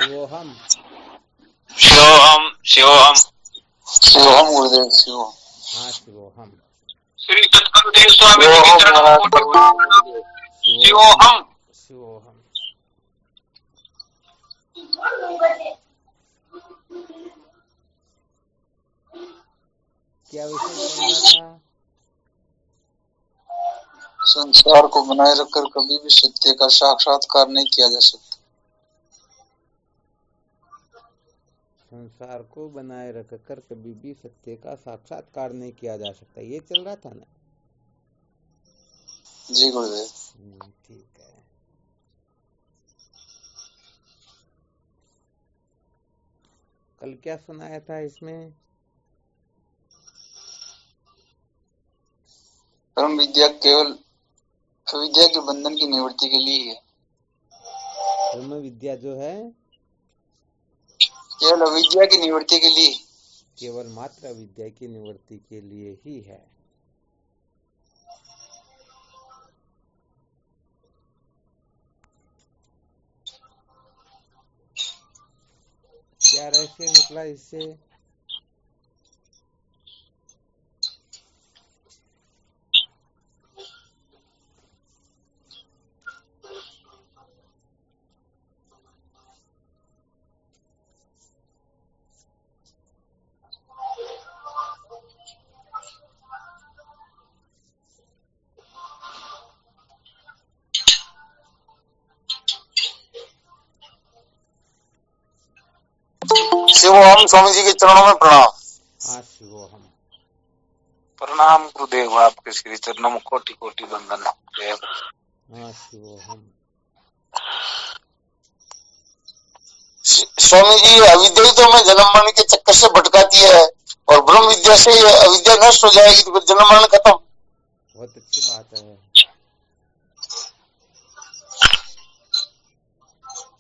शिवोहम। शिवोहम शिवोहम शिवोहम गुरुदेव शिवोहम। हाँ शिवोहम। श्री सद्गुरुदेव स्वामी जी के चरणों में कोटि कोटि प्रणाम। शिवोहम। शिवोहम। क्या विषय चल रहा था? संसार को बनाए रखकर कभी भी सत्य का साक्षात्कार नहीं किया जा सकता। संसार को बनाए रखकर कभी भी सत्य का साक्षात्कार नहीं किया जा सकता, ये चल रहा था ना? जी गुरुदेव। ठीक है। कल क्या सुनाया था इसमें? परम विद्या केवल अविद्या के बंधन की निवृत्ति के लिए है। ब्रह्म विद्या जो है केवल अविद्या की निवृत्ति के लिए, केवल मात्र अविद्या की निवृत्ति के लिए ही है। क्या रहस्य निकला इससे? शिवोहम स्वामी जी के चरणों में प्रणाम। हाँ शिवोहम। प्रणाम गुरुदेव, आपके श्री चरणों में कोटि कोटि वंदन। हाँ शिवोहम। स्वामी जी, अविद्या ही तो हमें जन्म मरण के चक्कर से भटकाती है, और ब्रह्म विद्या से अविद्या नष्ट हो जाएगी तो फिर जन्म मरण खत्म। बहुत अच्छी बात है।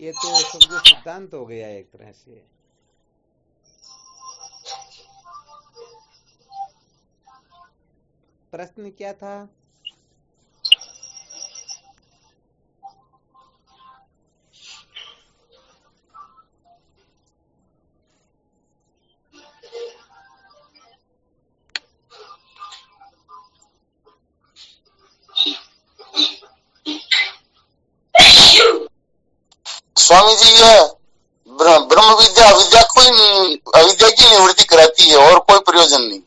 ये तो समझो सिद्धांत हो गया एक तरह से। प्रश्न क्या था? स्वामी जी, ये ब्रह्म विद्या अविद्या की निवृत्ति कराती है और कोई प्रयोजन नहीं।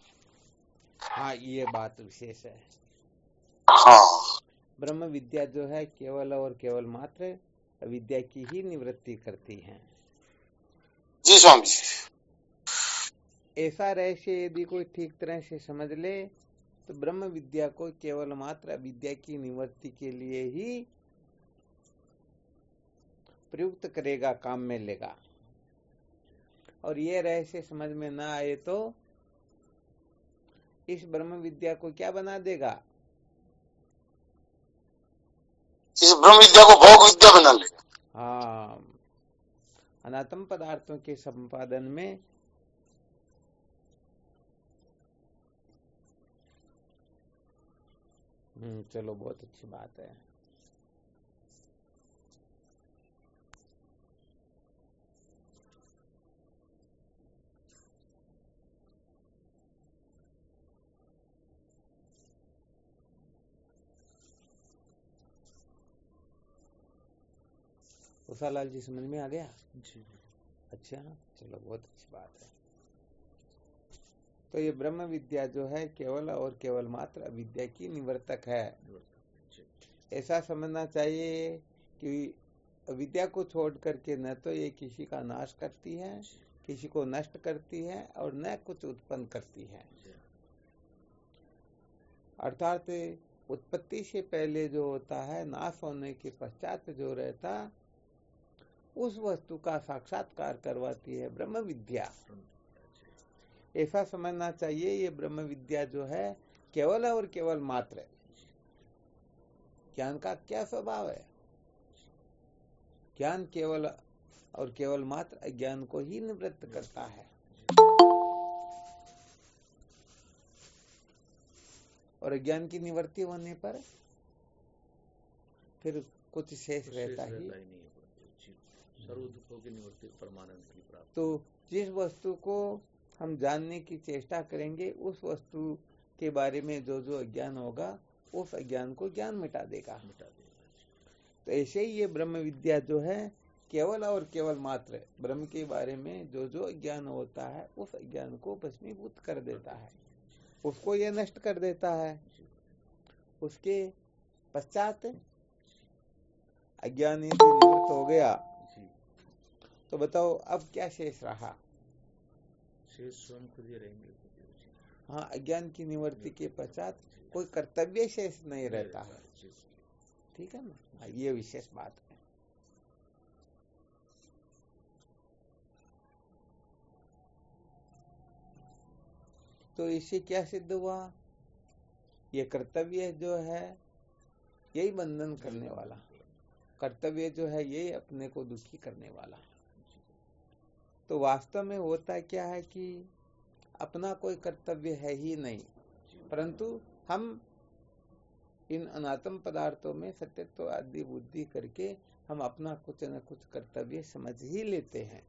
हाँ ये बात विशेष है। हाँ, ब्रह्म विद्या जो है केवल और केवल मात्र अविद्या की ही निवृत्ति करती है। जी स्वामी जी। ऐसा रहस्य यदि कोई ठीक तरह से समझ ले तो ब्रह्म विद्या को केवल मात्र अविद्या की निवृत्ति के लिए ही प्रयुक्त करेगा, काम में लेगा। और ये रहस्य समझ में ना आए तो इस ब्रह्म विद्या को क्या बना देगा? इस ब्रह्म विद्या को भोग विद्या बना लेगा। हाँ, अनात्म पदार्थों के संपादन में चलो बहुत अच्छी बात है। उषालाल जी समझ में आ गया? जी। अच्छा, चलो बहुत अच्छी बात है। तो ये ब्रह्म विद्या जो है केवल और केवल मात्र अविद्या की निवर्तक है। ऐसा समझना चाहिए कि अविद्या को छोड़ करके न तो ये किसी का नाश करती है, किसी को नष्ट करती है और न कुछ उत्पन्न करती है। अर्थात उत्पत्ति से पहले जो होता है, नाश होने के पश्चात जो रहता, उस वस्तु का साक्षात्कार करवाती है ब्रह्म विद्या। ऐसा समझना चाहिए ये ब्रह्म विद्या जो है केवल और केवल मात्र। ज्ञान का क्या स्वभाव है? ज्ञान केवल और केवल मात्र अज्ञान को ही निवृत्त करता है। और अज्ञान की निवृत्ति होने पर फिर कुछ शेष रहता ही नहीं। सर्व दुखों की निवृत्ति परमानंद की प्राप्ति। तो जिस वस्तु को हम जानने की चेष्टा करेंगे उस वस्तु के बारे में जो जो अज्ञान होगा उस अज्ञान को ज्ञान मिटा देगा। तो ऐसे ही ये ब्रह्म विद्या जो है केवल और केवल मात्र ब्रह्म के बारे में जो जो अज्ञान होता है उस अज्ञान को भस्मीभूत कर देता है, उसको ये नष्ट कर देता है। उसके पश्चात अज्ञान यदि निवृत्त हो गया तो बताओ अब क्या शेष रहा? शेष स्वयं खुद ही रहेंगे। हाँ, अज्ञान की निवृत्ति के पश्चात कोई कर्तव्य शेष नहीं रहता है। ठीक है ना, ये विशेष बात है। तो इससे क्या सिद्ध हुआ? ये कर्तव्य जो है यही बंधन करने वाला, कर्तव्य जो है यही अपने को दुखी करने वाला। तो वास्तव में होता क्या है कि अपना कोई कर्तव्य है ही नहीं, परंतु हम इन अनात्म पदार्थों में सत्यत्व आदि बुद्धि करके हम अपना कुछ न कुछ कर्तव्य समझ ही लेते हैं।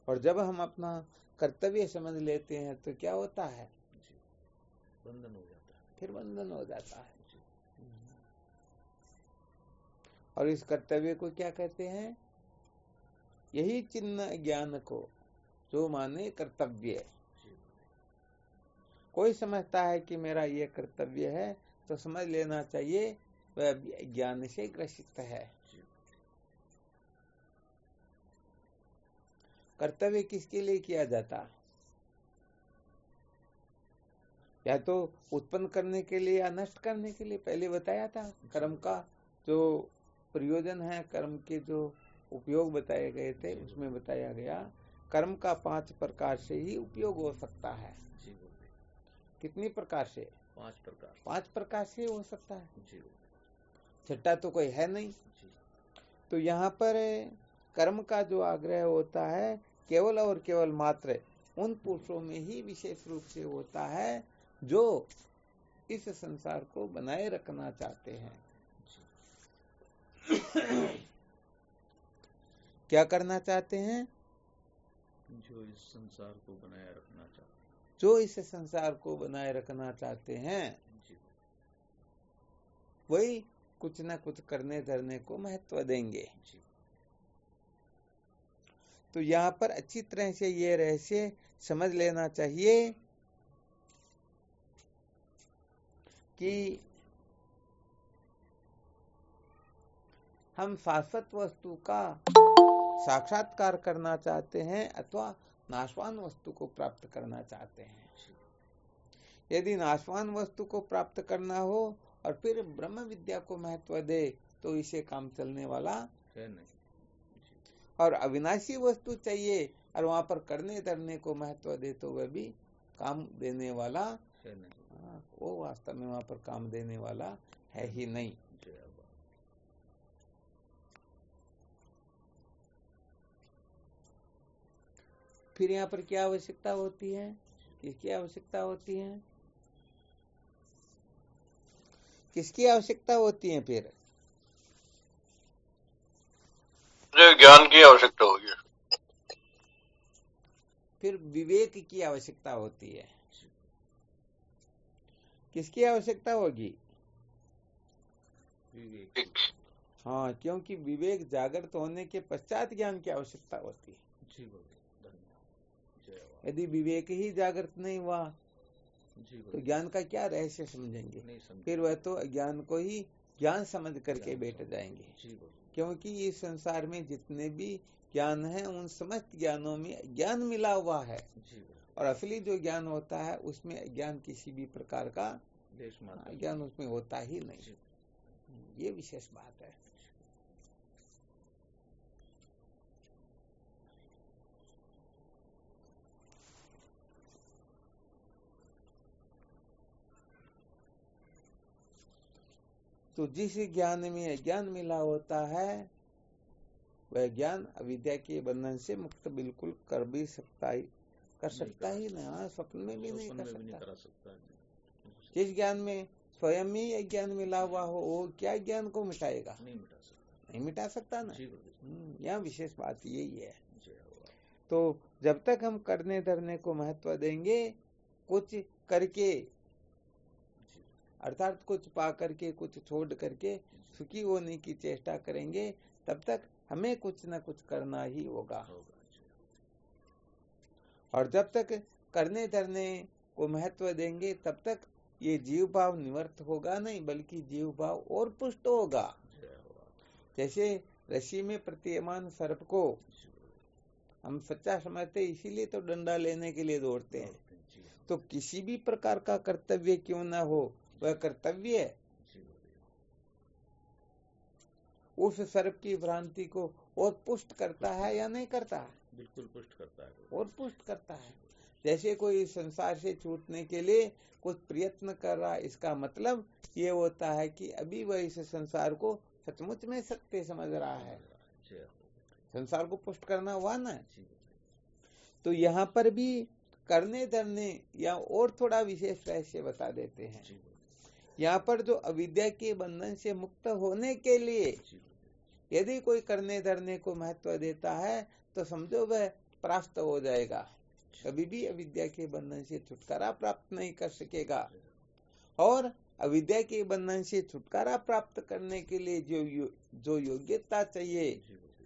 और जब हम अपना कर्तव्य समझ लेते हैं तो क्या होता है? बंधन हो जाता है, फिर बंधन हो जाता है। और इस कर्तव्य को क्या कहते हैं? यही चिन्ह ज्ञान को जो माने कर्तव्य। कोई समझता है कि मेरा ये कर्तव्य है तो समझ लेना चाहिए वह ज्ञान से ग्रसित है। कर्तव्य किसके लिए किया जाता? या तो उत्पन्न करने के लिए या नष्ट करने के लिए। पहले बताया था कर्म का जो प्रयोजन है, कर्म के जो उपयोग बताए गए थे उसमें बताया गया कर्म का 5 प्रकार से ही उपयोग हो सकता है। कितनी प्रकार से? 5 प्रकार से हो सकता है, छठा तो कोई है नहीं। तो यहाँ पर कर्म का जो आग्रह होता है केवल और केवल मात्र उन पुरुषों में ही विशेष रूप से होता है जो इस संसार को बनाए रखना चाहते हैं। क्या करना चाहते हैं? जो इस संसार को बनाए रखना चाहते हैं। जो इस संसार को बनाए रखना चाहते हैं वही कुछ न कुछ करने धरने को महत्व देंगे। तो यहाँ पर अच्छी तरह से ये रहस्य समझ लेना चाहिए कि हम शाश्वत वस्तु का साक्षात्कार करना चाहते हैं अथवा नाशवान वस्तु को प्राप्त करना चाहते हैं। यदि नाशवान वस्तु को प्राप्त करना हो और फिर ब्रह्म विद्या को महत्व दे तो इसे काम चलने वाला है नहीं। और अविनाशी वस्तु चाहिए और वहां पर करने धरने को महत्व दे तो वह भी काम देने वाला है नहीं। वो वास्तव में वहां पर काम देने वाला है ही नहीं। फिर यहाँ पर क्या आवश्यकता होती है? किसकी आवश्यकता होती है? किसकी आवश्यकता होती है? फिर ज्ञान की आवश्यकता होगी। फिर विवेक की आवश्यकता होती है। किसकी आवश्यकता होगी? विवेक। हाँ, क्योंकि विवेक जागृत होने के पश्चात ज्ञान की आवश्यकता होती है। यदि विवेक ही जागृत नहीं हुआ तो ज्ञान का क्या रहस्य समझेंगे? फिर वह तो ज्ञान को ही ज्ञान समझ करके बैठ जाएंगे। क्योंकि इस संसार में जितने भी ज्ञान है उन समस्त ज्ञानों में ज्ञान मिला हुआ है और असली जो ज्ञान होता है उसमें ज्ञान किसी भी प्रकार का ज्ञान उसमें होता ही नहीं। ये विशेष बात है। तो जिस ज्ञान में अज्ञान मिला होता है वह ज्ञान अविद्या के बंधन से मुक्त बिल्कुल कर सकता ही नहीं। स्वप्न में भी नहीं कर सकता। जिस ज्ञान में स्वयं ही अज्ञान मिला हुआ हो वो क्या ज्ञान को मिटाएगा? नहीं मिटा सकता। नहीं मिटा सकता ना। जी गुरुदेव। यहाँ विशेष बात यही है। जय हो। तो जब तक हम करने धरने को महत्व देंगे, कुछ करके अर्थात कुछ पा करके कुछ छोड़ करके सुखी होने की चेष्टा करेंगे, तब तक हमें कुछ न कुछ करना ही होगा। और जब तक करने धरने को महत्व देंगे, तब तक ये जीव भाव निवर्त होगा नहीं, बल्कि जीव भाव और पुष्ट होगा। जैसे रस्सी में प्रतीयमान सर्प को हम सच्चा समझते, इसीलिए तो डंडा लेने के लिए दौड़ते हैं। तो किसी भी प्रकार का कर्तव्य क्यों ना हो, वह कर्तव्य उस सर्प की भ्रांति को और पुष्ट करता है या नहीं करता है? बिल्कुल पुष्ट करता है। और पुष्ट करता है। जैसे कोई संसार से छूटने के लिए कुछ प्रयत्न कर रहा है, इसका मतलब ये होता है कि अभी वह इस संसार को सचमुच में सत्य समझ रहा है। संसार को पुष्ट करना हुआ ना। तो यहाँ पर भी करने धरने या और थोड़ा विशेष रहस्य बता देते हैं। यहाँ पर जो अविद्या के बंधन से मुक्त होने के लिए यदि कोई करने धरने को महत्व देता है, तो समझो वह परास्त हो जाएगा, कभी भी अविद्या के बंधन से छुटकारा प्राप्त नहीं कर सकेगा। और अविद्या के बंधन से छुटकारा प्राप्त करने के लिए जो योग्यता चाहिए,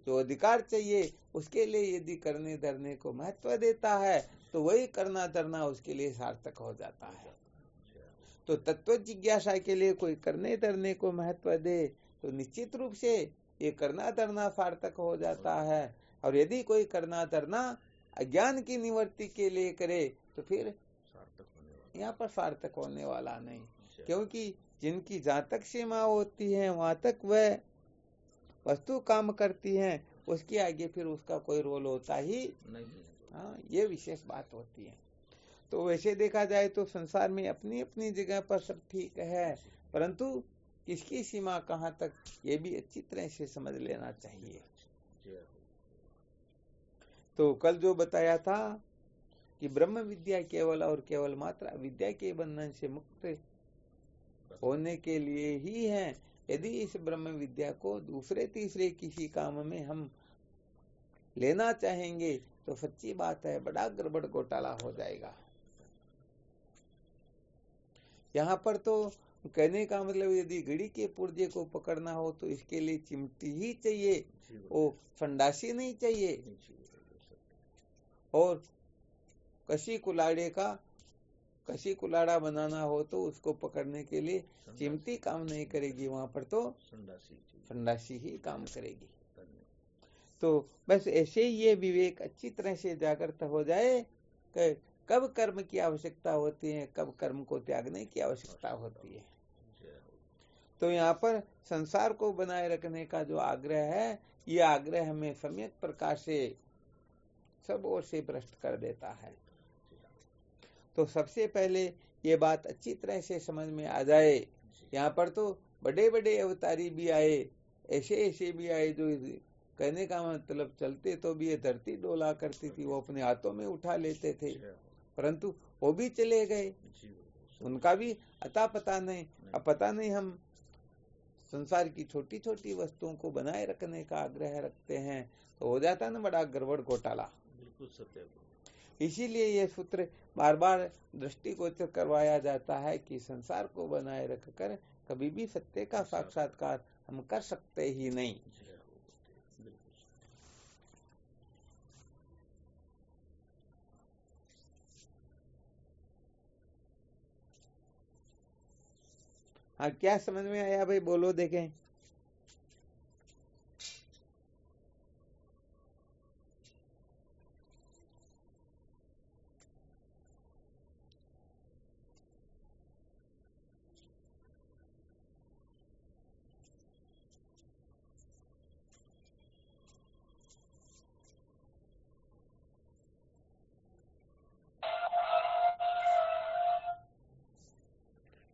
जो अधिकार चाहिए, उसके लिए यदि करने धरने को महत्व देता है, तो वही करना धरना उसके लिए सार्थक हो जाता है। तो तत्व जिज्ञासा के लिए कोई करने धरने को महत्व दे, तो निश्चित रूप से ये करना धरना सार्थक हो जाता है। और यदि कोई करना धरना अज्ञान की निवृत्ति के लिए करे, तो फिर यहाँ पर सार्थक होने वाला नहीं, क्योंकि जिनकी जहाँ तक सीमा होती है वहां तक वह वस्तु काम करती है, उसके आगे फिर उसका कोई रोल होता ही नहीं। हाँ, ये विशेष बात होती है। तो वैसे देखा जाए तो संसार में अपनी अपनी जगह पर सब ठीक है, परंतु किसकी सीमा कहाँ तक, ये भी अच्छी तरह से समझ लेना चाहिए। तो कल जो बताया था कि ब्रह्म विद्या केवल और केवल मात्र अविद्या के बंधन से मुक्त होने के लिए ही है। यदि इस ब्रह्म विद्या को दूसरे तीसरे किसी काम में हम लेना चाहेंगे, तो सच्ची बात है बड़ा गड़बड़ घोटाला हो जाएगा। यहाँ पर तो कहने का मतलब, यदि घड़ी के पुर्जे को पकड़ना हो तो इसके लिए चिमटी ही चाहिए, वो फंडासी नहीं चाहिए। और कसी कुलाड़ा बनाना हो तो उसको पकड़ने के लिए चिमटी काम नहीं करेगी, वहां पर तो फंडासी ही काम करेगी। तो बस ऐसे ही ये विवेक अच्छी तरह से जागृत हो जाए कि कब कर्म की आवश्यकता होती है, कब कर्म को त्यागने की आवश्यकता होती है। तो यहाँ पर संसार को बनाए रखने का जो आग्रह है, ये आग्रह हमें सम्यक प्रकार से सब ओर से भ्रष्ट कर देता है। तो सबसे पहले ये बात अच्छी तरह से समझ में आ जाए। यहाँ पर तो बड़े बड़े अवतारी भी आए, ऐसे भी आए जो कहने का मतलब चलते तो भी ये धरती डोला करती थी, वो अपने हाथों में उठा लेते थे, परंतु वो भी चले गए, उनका भी अता पता नहीं। अब पता नहीं हम संसार की छोटी छोटी वस्तुओं को बनाए रखने का आग्रह रखते हैं, तो हो जाता ना बड़ा गड़बड़ घोटाला। इसीलिए ये सूत्र बार बार दृष्टिगोचर करवाया जाता है कि संसार को बनाए रखकर कभी भी सत्य का साक्षात्कार हम कर सकते ही नहीं। हाँ, क्या समझ में आया भाई, बोलो देखें।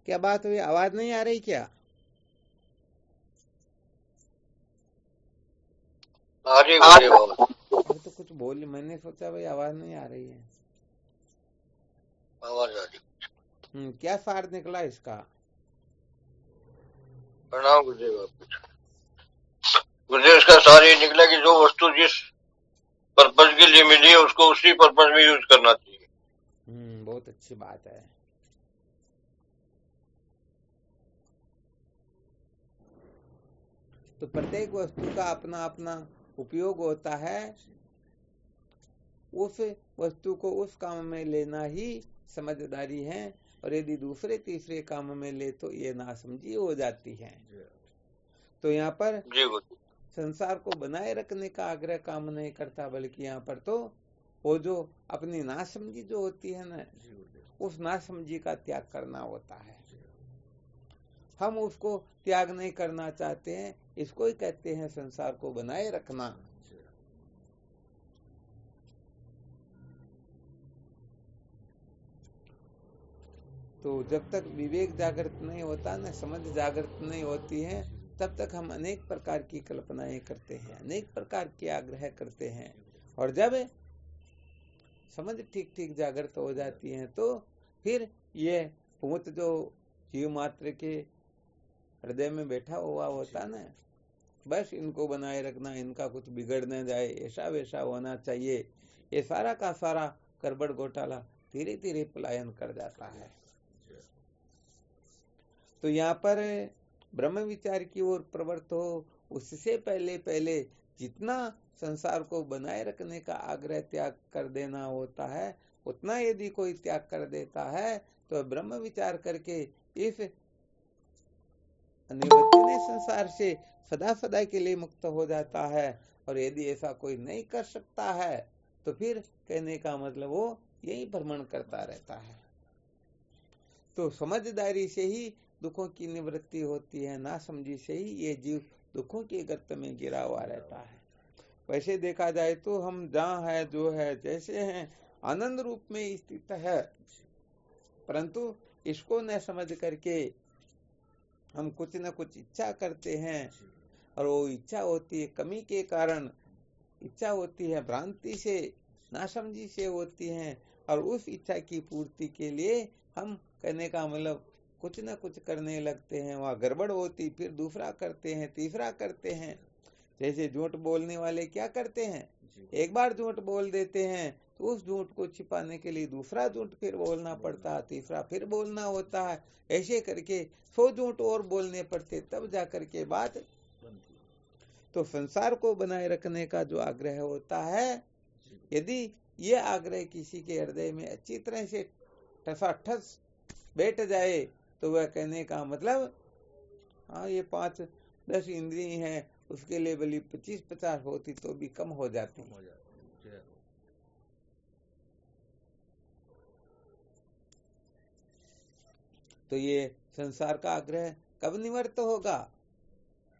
क्या बात हुई, आवाज नहीं आ रही क्या? अब तो कुछ बोल, मैंने सोचा भाई आवाज नहीं आ रही है। आवाज आ रही। क्या सार निकला इसका? प्रणाम गुरुदेव। उद्देश्य का सार ये निकला कि जो वस्तु जिस पर्पज के लिए मिली है उसको उसी पर्पज में यूज करना चाहिए। बहुत अच्छी बात है। तो प्रत्येक वस्तु का अपना अपना उपयोग होता है, उस वस्तु को उस काम में लेना ही समझदारी है, और यदि दूसरे तीसरे काम में ले तो ये नासमझी हो जाती है। तो यहाँ पर संसार को बनाए रखने का आग्रह काम नहीं करता, बल्कि यहाँ पर तो वो जो अपनी नासमझी जो होती है ना, उस नासमझी का त्याग करना होता है। हम उसको त्याग नहीं करना चाहते हैं, इसको ही कहते हैं संसार को बनाए रखना। तो जब तक विवेक जागृत नहीं होता ना, समझ जागृत नहीं होती है, तब तक हम अनेक प्रकार की कल्पनाएं करते हैं, अनेक प्रकार के आग्रह करते हैं, और जब समझ ठीक ठीक जागृत हो जाती है तो फिर ये भूत जो जीव मात्र के हृदय में बैठा हुआ होता ना, बस इनको बनाए रखना, इनका कुछ बिगड़ न जाए, ऐसा वैसा होना चाहिए, ये सारा का सारा गड़बड़ घोटाला धीरे धीरे पलायन कर जाता है। तो यहाँ पर ब्रह्म विचार की ओर प्रवृत्त हो, उससे पहले पहले जितना संसार को बनाए रखने का आग्रह त्याग कर देना होता है, उतना यदि कोई त्याग कर देता है तो ब्रह्म विचार करके इस अनिवर्तनीय संसार से सदा सदा के लिए मुक्त हो जाता है। और यदि ऐसा कोई नहीं कर सकता है तो फिर कहने का मतलब वो यही भ्रमण करता रहता है। तो समझदारी से ही दुखों की निवृत्ति होती है, ना समझी से ही ये जीव दुखों के गर्त में गिरा हुआ रहता है। वैसे देखा जाए तो हम जहाँ है, जो है, जैसे हैं, आनंद रूप में स्थित है, परंतु इसको न समझ करके हम कुछ न कुछ इच्छा करते हैं, और वो इच्छा होती है कमी के कारण, इच्छा होती है भ्रांति से, नासमझी से होती है, और उस इच्छा की पूर्ति के लिए हम कहने का मतलब कुछ न कुछ करने लगते हैं। वहाँ गड़बड़ होती, फिर दूसरा करते हैं, तीसरा करते हैं। जैसे झूठ बोलने वाले क्या करते हैं, एक बार झूठ बोल देते हैं तो उस झूठ को छिपाने के लिए दूसरा झूठ फिर बोलना पड़ता है, तीसरा फिर बोलना होता है, ऐसे करके 100 झूठ और बोलने पड़ते, तब जाकर के बात। तो संसार को बनाए रखने का जो आग्रह होता है, यदि ये आग्रह किसी के हृदय में अच्छी तरह से ठसाठस बैठ जाए तो वह कहने का मतलब, हाँ, ये 5-10 इंद्रिय हैं, उसके लिए भली 25-50 होती तो भी कम हो जाती। तो ये संसार का आग्रह कब निवृत्त होगा,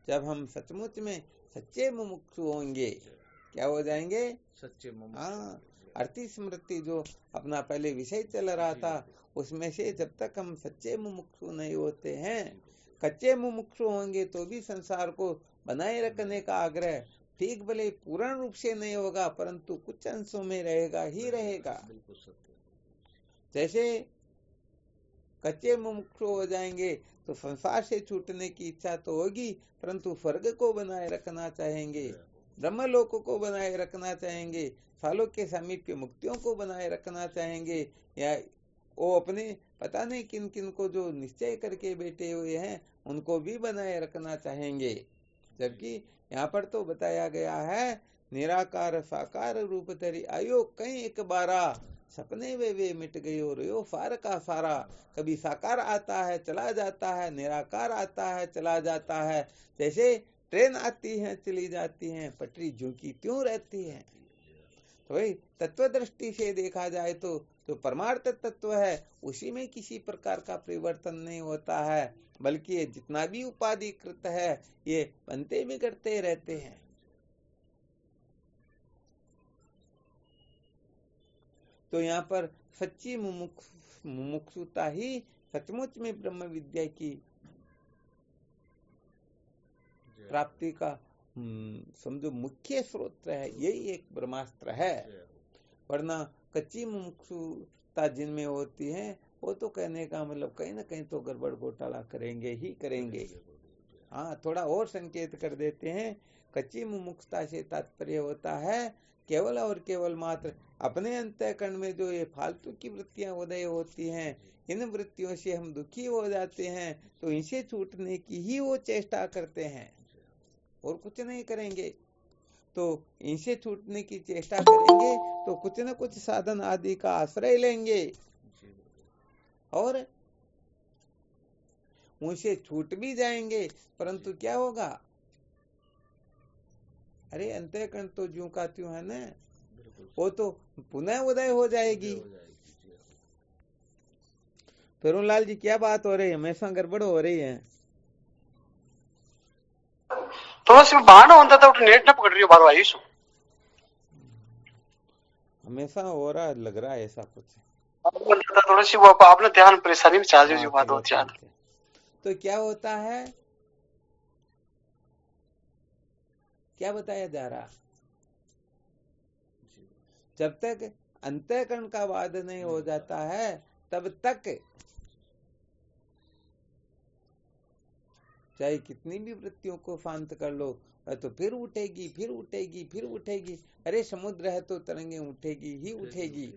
जब हम सचमुच में सच्चे मुमुक्षु होंगे। क्या हो जाएंगे, सच्चे मुमुक्षु। हाँ, अर्थी स्मृति जो अपना पहले विषय चल रहा था, उसमें से जब तक हम सच्चे मुमुक्षु नहीं होते हैं, कच्चे मुमुक्षु होंगे तो भी संसार को बनाए रखने का आग्रह ठीक भले पूर्ण रूप से नहीं होगा, परंतु कुछ अंशों में रहेगा ही रहेगा। जैसे कच्चे मुमुक्षु हो जाएंगे तो संसार से छूटने की इच्छा तो होगी, परंतु स्वर्ग को बनाए रखना चाहेंगे, ब्रह्मलोक को बनाए रखना चाहेंगे, सालों के समीप मुक्तियों को बनाए रखना चाहेंगे, या वो अपने पता नहीं किन किन को जो निश्चय करके बैठे हुए हैं उनको भी बनाए रखना चाहेंगे। जबकि यहाँ पर तो बताया गया है, निराकार साकार रूप धरी आयो कहीं एक बारा, सपने वे मिट गए और यो सार का सारा। कभी साकार आता है चला जाता है, निराकार आता है चला जाता है, जैसे ट्रेन आती है चली जाती है, पटरी झुकी त्यों रहती है। तो भाई तत्व दृष्टि से देखा जाए तो जो परमार्थ तत्व है उसी में किसी प्रकार का परिवर्तन नहीं होता है, बल्कि ये जितना भी उपाधिकृत है ये बनते बिगड़ते रहते हैं। तो यहाँ पर सच्ची मुमुक्षुता ही सचमुच में ब्रह्म विद्या की प्राप्ति का समझो मुख्य स्रोत है, यही एक ब्रह्मास्त्र है। वरना कच्ची मुमुक्षुता जिनमें होती है वो तो कहने का मतलब कहीं ना कहीं तो गड़बड़ घोटाला करेंगे ही करेंगे। हाँ, थोड़ा और संकेत कर देते हैं। कच्ची मुमुक्षुता से तात्पर्य होता है केवल और केवल मात्र अपने अंतःकरण में जो ये फालतू की वृत्तियां उदय होती हैं, इन वृत्तियों से हम दुखी हो जाते हैं, तो इनसे छूटने की ही वो चेष्टा करते हैं, और कुछ नहीं करेंगे। तो इनसे छूटने की चेष्टा करेंगे तो कुछ न कुछ साधन आदि का आश्रय लेंगे और उनसे छूट भी जाएंगे, परंतु क्या होगा? अरे अंतःकरण तो ज्यों का त्यों है ना, वो तो पुनः उदय हो जाएगी। फिरोलाल जी क्या बात हो रही है? हमेशा गड़बड़ हो रही है। थोड़ा सा बहाना होता था, नेट ना पकड़ रही हो बार बार। यीशु हमेशा हो रहा लग रहा है ऐसा कुछ। थोड़ी सी वो आपने ध्यान परेशानी में चार्ज जो बात होती है। तो क्या होता है, क्या बताया जा रहा? जब तक अंतःकरण का वाद नहीं हो जाता है तब तक चाहे कितनी भी वृत्तियों को शांत कर लो तो फिर उठेगी, फिर उठेगी, फिर उठेगी। अरे समुद्र है तो तरंगे उठेगी ही उठेगी।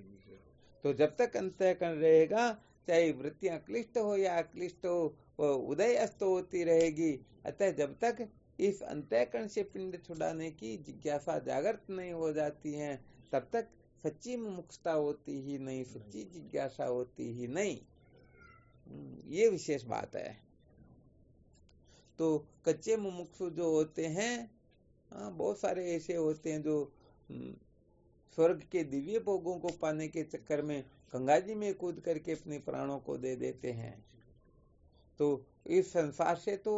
तो जब तक अंतःकरण रहेगा, चाहे वृत्तियां क्लिष्ट हो या अक्लिष्ट हो, वो उदय अस्त होती रहेगी। अतः जब तक इस अंतःकरण से पिंड छुड़ाने की जिज्ञासा जागृत नहीं हो जाती है, तब तक सच्ची मुमुक्षुता होती ही नहीं, सच्ची जिज्ञासा होती ही नहीं। ये विशेष बात है। तो कच्चे मुमुक्षु जो होते हैं, बहुत सारे ऐसे होते हैं जो स्वर्ग के दिव्य भोगों को पाने के चक्कर में गंगा जी में कूद करके अपने प्राणों को दे देते हैं। तो इस संसार से तो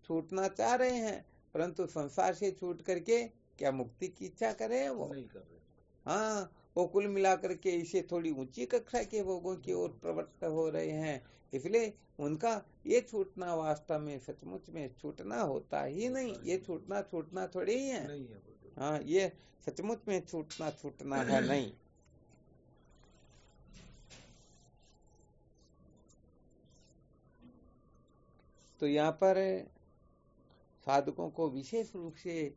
छूटना चाह रहे हैं, परंतु संसार से छूट करके क्या मुक्ति की इच्छा करे वो? नहीं कर रहे। हाँ, वो कुल मिलाकर के इसे थोड़ी ऊंची कक्षा के भोगों की ओर प्रवृत्त हो रहे हैं। इसलिए उनका ये छूटना वास्तव में सचमुच में छूटना होता ही नहीं। ये छूटना थोड़ी ही है। हाँ, ये सचमुच में छूटना है नहीं। तो यहाँ पर साधकों को विशेष रूप से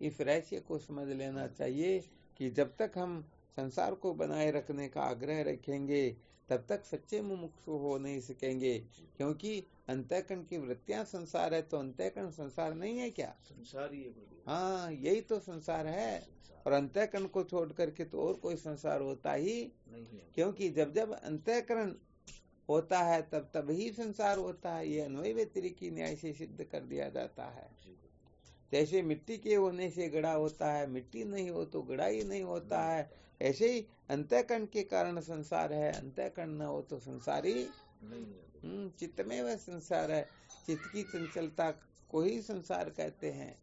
इस रहस्य को समझ लेना चाहिए कि जब तक हम संसार को बनाए रखने का आग्रह रखेंगे तब तक सच्चे मुमुक्षु हो नहीं सकेंगे, क्योंकि अंतःकरण की वृत्तियां संसार है, तो अंतःकरण संसार नहीं है क्या? संसार ही है। हाँ, यही तो संसार है। और अंतःकरण को छोड़ करके तो और कोई संसार होता ही नहीं है, क्योंकि जब जब अंतःकरण होता है तब तब ही संसार होता है। ये अन्वय व्यतिरिकी न्याय से सिद्ध कर दिया जाता है। जैसे मिट्टी के होने से घड़ा होता है, मिट्टी नहीं हो तो घड़ा ही नहीं होता है। ऐसे ही अंतःकरण के कारण संसार है, अंतःकरण न हो तो संसार ही नहीं। चित्त में वह संसार है। चित्त की चंचलता को ही संसार कहते हैं।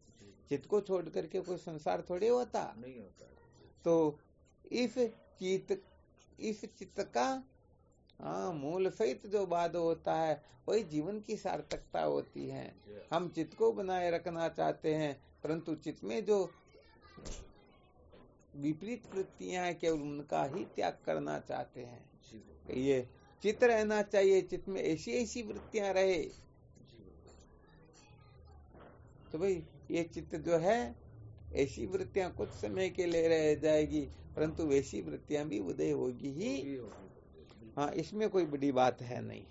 चित्त को छोड़ करके कोई संसार थोड़ी होता नहीं होता। तो इस चित्त का मूल सहित जो बाध होता है वही जीवन की सार्थकता होती है। हम चित्त को बनाए रखना चाहते हैं, परंतु चित्त में जो विपरीत वृत्तियां हैं केवल उनका ही त्याग करना चाहते हैं। ये चित्त रहना चाहिए, चित्त में ऐसी वृत्तियां रहे। तो भाई ये चित्त जो है ऐसी वृत्तियां कुछ समय के लिए रह जाएगी, परंतु वैसी वृत्तियां भी उदय होगी ही। हाँ, इसमें कोई बड़ी बात है नहीं।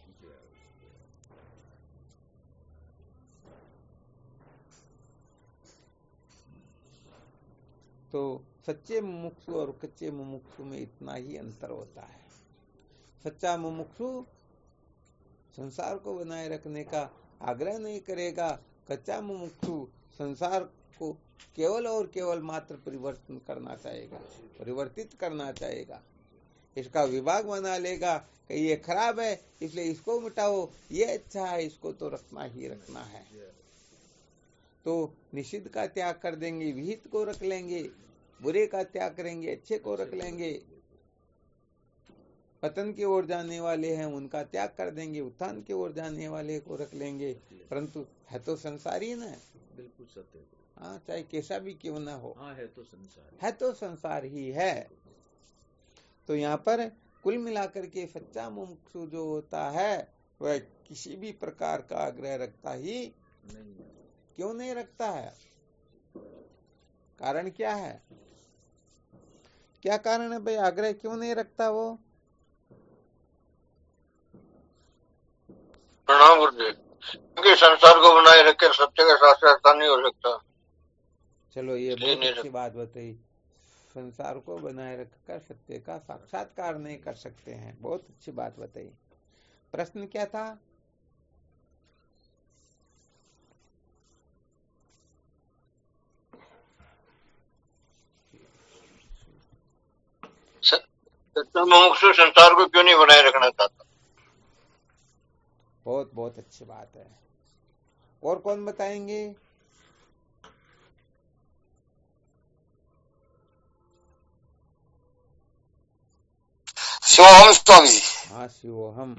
तो सच्चे मुमुक्षु और कच्चे मुमुक्षु में इतना ही अंतर होता है। सच्चा मुमुक्षु संसार को बनाए रखने का आग्रह नहीं करेगा। कच्चा मुमुक्षु संसार को केवल और केवल मात्र परिवर्तन करना चाहेगा, परिवर्तित करना चाहेगा। इसका विभाग बना लेगा कि ये खराब है इसलिए इसको मिटाओ, ये अच्छा है इसको तो रखना ही रखना है। तो निषिद्ध का त्याग कर देंगे, विहित को रख लेंगे, बुरे का त्याग करेंगे, अच्छे को रख लेंगे। पतन की ओर जाने वाले हैं उनका त्याग कर देंगे, उत्थान की ओर जाने वाले को रख लेंगे। परंतु है तो संसार ही ना। बिल्कुल सत्य। हाँ, चाहे कैसा भी क्यों ना हो। हाँ, है तो संसार ही है। तो यहाँ पर कुल मिलाकर के सच्चा मुमुक्षु जो होता है वह किसी भी प्रकार का आग्रह रखता ही नहीं। क्यों नहीं रखता है? कारण क्या है? क्या कारण है भाई, आग्रह क्यों नहीं रखता वो? प्रणाम गुरुदेव। क्योंकि संसार को बनाए रखे सत्य का साक्षात्कार नहीं हो सकता, चलो ये इसलिए बहुत नहीं अच्छी बात बताई। संसार को बनाए रखकर सत्य का साक्षात्कार नहीं कर सकते हैं, बहुत अच्छी बात बताई। प्रश्न क्या था? सत्य मुमुक्षु संसार को क्यों नहीं बनाए रखना चाहता? बहुत बहुत अच्छी बात है। और कौन बताएंगे? शिवोहम स्वामी जी। हाँ शिवोहम।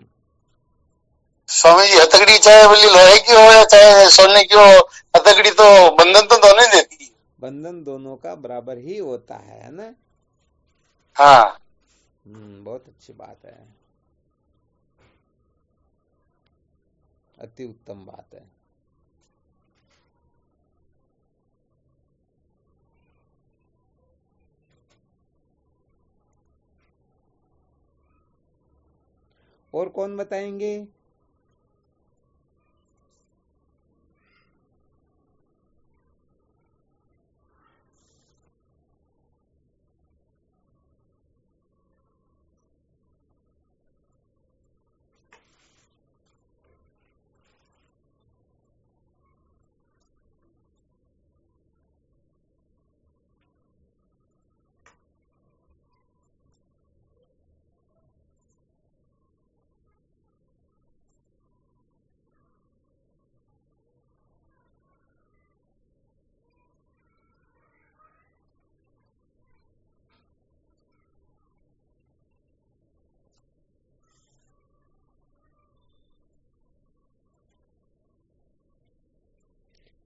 स्वामी जी, हथकड़ी चाहे बोली लोहे की हो या चाहे सोने की हो, हथकड़ी तो बंधन तो दोनों ही देती है। बंधन दोनों का बराबर ही होता है ना? हाँ। बहुत अच्छी बात है, अति उत्तम बात है। और कौन बताएंगे?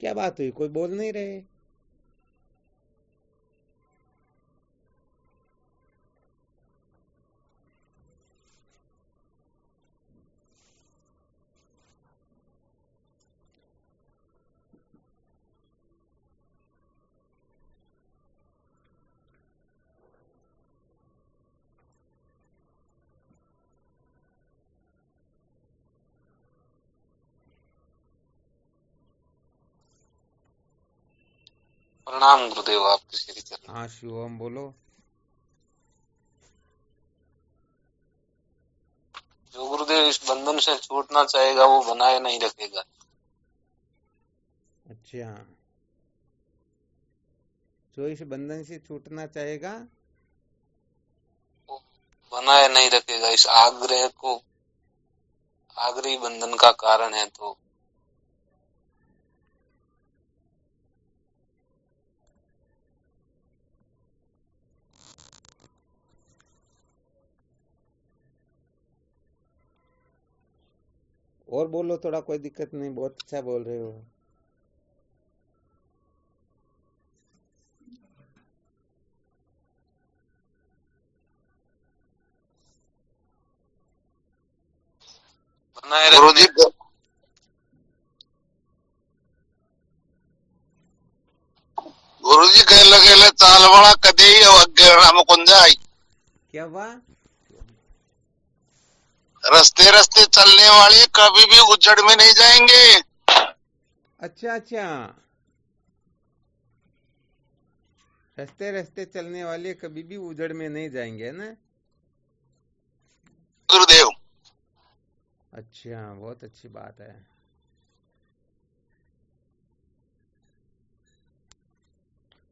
क्या बात हुई, कोई बोल नहीं रहे? प्रणाम गुरुदेव, आपके श्री चरण। हाँ शिवोहम बोलो। जो गुरुदेव इस बंधन से छूटना चाहेगा वो बनाए नहीं रखेगा। अच्छा, जो इस बंधन से छूटना चाहेगा वो बनाए नहीं रखेगा। इस आग्रह को, आग्रही बंधन का कारण है। तो और बोलो थोड़ा, कोई दिक्कत नहीं, बहुत अच्छा बोल रहे हो। बनाए रखने गुरु जी कह लगे चाल बड़ा कदे ही अज्ञान मुकुंद आई। क्या हुआ? रास्ते रास्ते चलने वाले कभी भी उजड़ में नहीं जाएंगे। अच्छा अच्छा, रास्ते रास्ते चलने वाले कभी भी उजड़ में नहीं जाएंगे, है ना? गुरुदेव। अच्छा, बहुत अच्छी बात है।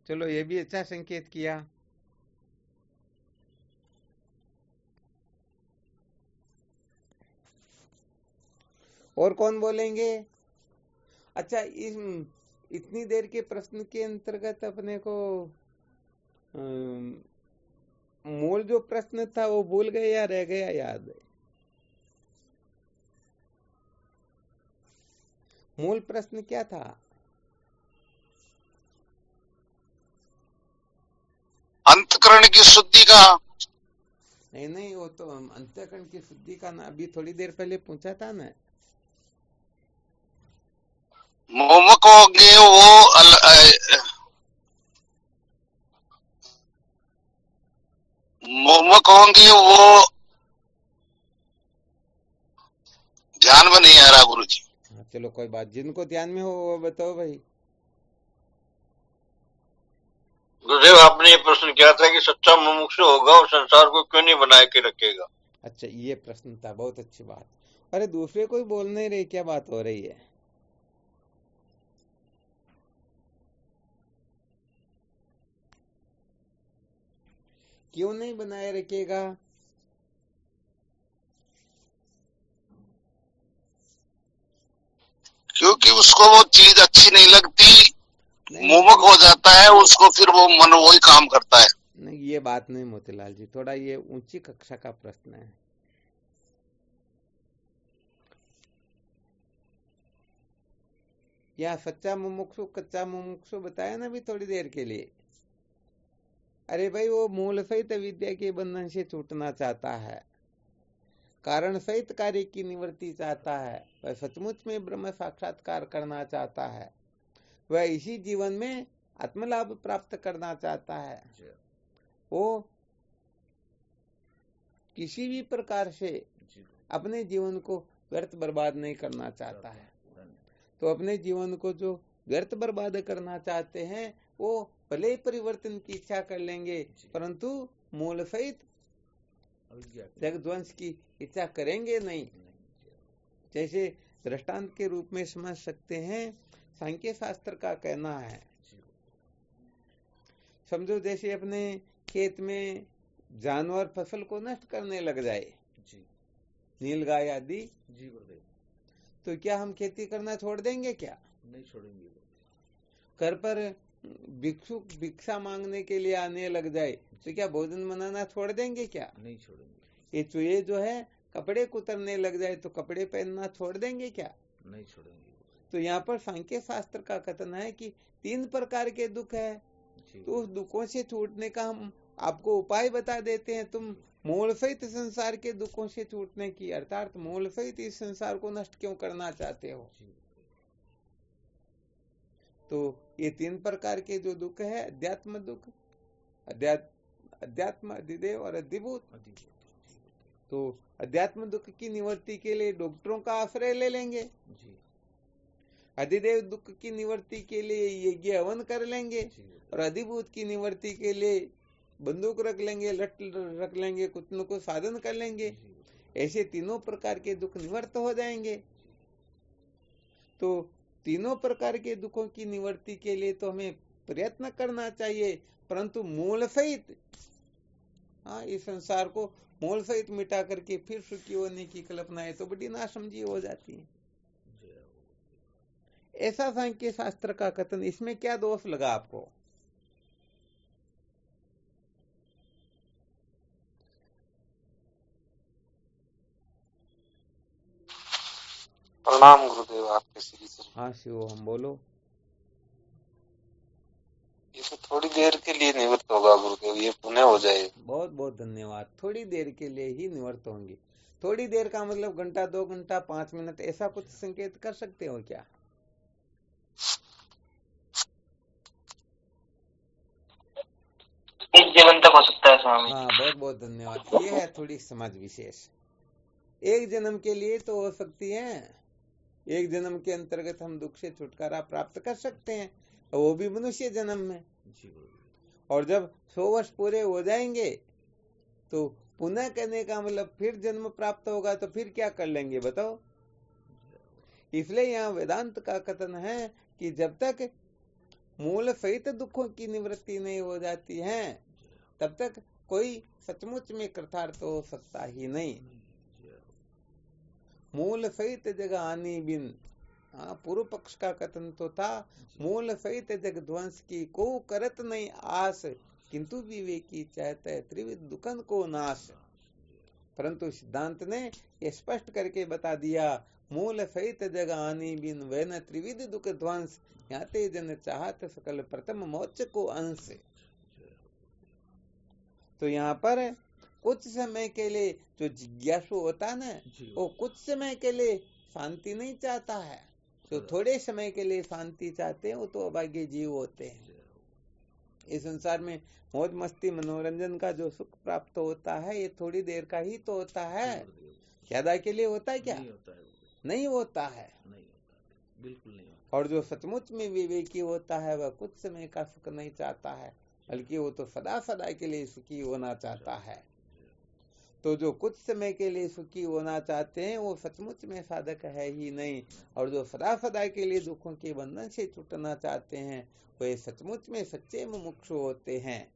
चलो ये भी अच्छा संकेत किया। और कौन बोलेंगे? अच्छा, इस इतनी देर के प्रश्न के अंतर्गत अपने को मूल जो प्रश्न था वो भूल गए या रह गया याद? मूल प्रश्न क्या था? अंतकरण की शुद्धि का नहीं नहीं, वो तो अंतःकरण की शुद्धि का ना अभी थोड़ी देर पहले पूछा था ना। मोमक होंगे वो मोमक होंगे वो ध्यान में नहीं आ रहा गुरु जी। हाँ, चलो कोई बात, जिनको ध्यान में हो वो बताओ भाई। गुरुदेव आपने ये प्रश्न किया था कि सच्चा मुमुक्षु होगा और संसार को क्यों नहीं बनाए के रखेगा। अच्छा, ये प्रश्न था, बहुत अच्छी बात। अरे दूसरे कोई बोल नहीं रहे, क्या बात हो रही है? क्यों नहीं बनाए रखेगा? क्योंकि उसको वो चीज अच्छी नहीं लगती, नहीं मोमक हो जाता है उसको, फिर वो मन वही काम करता है। नहीं, ये बात नहीं मोतीलाल जी, थोड़ा ये ऊंची कक्षा का प्रश्न है। या सच्चा मुमुक्षु कच्चा मुमुक्षु बताया ना अभी थोड़ी देर के लिए। अरे भाई, वो मूल सहित विद्या के बंधन से छूटना चाहता है, कारण सहित कार्य की निवृत्ति चाहता है, वह सचमुच में ब्रह्म साक्षात्कार करना चाहता है, वह इसी जीवन में आत्मलाभ प्राप्त करना चाहता है। वो किसी भी प्रकार से अपने जीवन को व्यर्थ बर्बाद नहीं करना चाहता है। तो अपने जीवन को जो व्यर्थ बर्बाद करना चाहते हैं वो भले ही परिवर्तन की इच्छा कर लेंगे, परंतु मूल सहित जगध्वंस की इच्छा करेंगे नहीं। जैसे दृष्टांत के रूप में समझ सकते हैं, सांख्य शास्त्र का कहना है, समझो जैसे अपने खेत में जानवर फसल को नष्ट करने लग जाए, नीलगाय आदि, तो क्या हम खेती करना छोड़ देंगे? क्या नहीं छोड़ेंगे। घर पर भिक्षुक भिक्षा मांगने के लिए आने लग जाए तो क्या भोजन बनाना छोड़ देंगे? क्या नहीं छोड़ेंगे। ये चूहे जो है कपड़े कुतरने लग जाए तो कपड़े पहनना छोड़ देंगे? क्या नहीं छोड़ेंगे। तो यहाँ पर सांख्य शास्त्र का कथन है कि 3 प्रकार के दुख है, तो उस दुखों से छूटने का हम आपको उपाय बता देते हैं। तुम मूल सहित संसार के दुखों से छूटने की, अर्थात मूल सहित इस संसार को नष्ट क्यों करना चाहते हो? तो ये 3 प्रकार के जो दुख है, अध्यात्म दुख, अध्यात्म, अधिदेव और अधिभूत। तो अध्यात्म दुख की निवृत्ति के लिए डॉक्टरों का आश्रय ले लेंगे, अधिदेव दुख की निवृत्ति के लिए यज्ञ हवन कर लेंगे, और अधिभूत की निवृत्ति के लिए बंदूक रख लेंगे, लठ रख लेंगे, कुछ न कुछ साधन कर लेंगे। ऐसे तीनों प्रकार के दुख निवृत्त हो जाएंगे। तो तीनों प्रकार के दुखों की निवृत्ति के लिए तो हमें प्रयत्न करना चाहिए, परंतु मूल सहित इस संसार को मूल सहित मिटा करके फिर सुखी होने की कल्पनाएं तो बड़ी नासमझी हो जाती है। ऐसा सांख्य शास्त्र का कथन, इसमें क्या दोष लगा आपको? प्रणाम गुरुदेव, आपके श्री चरण। हाँ शिव, हम बोलो। ये तो थोड़ी देर के लिए निवृत्त होगा गुरुदेव, ये पुण्य हो जाए। बहुत बहुत धन्यवाद। थोड़ी देर के लिए ही निवृत्त होंगे। थोड़ी देर का मतलब घंटा, 2 घंटा, 5 मिनट, ऐसा कुछ संकेत कर सकते हो क्या? एक जीवन तक हो सकता है स्वामी। हाँ, बहुत बहुत धन्यवाद। ये है थोड़ी समझ विशेष। 1 जन्म के लिए तो हो सकती है, 1 जन्म के अंतर्गत हम दुख से छुटकारा प्राप्त कर सकते हैं, वो भी मनुष्य जन्म में। और जब 100 वर्ष पूरे हो जाएंगे तो पुनः करने का मतलब फिर जन्म प्राप्त होगा, तो फिर क्या कर लेंगे बताओ? इसलिए यहाँ वेदांत का कथन है कि जब तक मूल सहित दुखों की निवृत्ति नहीं हो जाती है, तब तक कोई सचमुच में कृतार्थ हो सकता ही नहीं। मूल सहित जग हानि बिन, पूर्व पक्ष का कथन तो था, मूल सहित जग ध्वंस की को करत नहीं आस, किंतु विवेकी चाहता है त्रिविध दुखन को नाश। परंतु सिद्धांत ने ये स्पष्ट करके बता दिया, मूल सहित जग हानि बिन वह न त्रिविध दुख ध्वंस, याते जन चाहत सकल प्रथम मोक्ष को अंश। तो यहाँ पर कुछ समय के लिए जो जिज्ञासु होता है ना, जी। वो कुछ समय के लिए शांति नहीं चाहता है। जो थोड़े समय के लिए शांति चाहते हैं वो तो अभागे जीव होते हैं। इस संसार में मौज मस्ती मनोरंजन का जो सुख प्राप्त होता है ये थोड़ी देर का ही तो होता है। ज्यादा के लिए होता है क्या? नहीं होता है, नहीं होता है। नहीं होता, बिल्कुल नहीं होता। और जो सचमुच में विवेकी होता है वह कुछ समय का सुख नहीं चाहता है, बल्कि वो तो सदा सदा के लिए सुखी होना चाहता है। तो जो कुछ समय के लिए सुखी होना चाहते हैं वो सचमुच में साधक है ही नहीं, और जो सदा सदा के लिए दुखों के बंधन से छूटना चाहते हैं वे सचमुच में सच्चे मुमुक्षु होते हैं।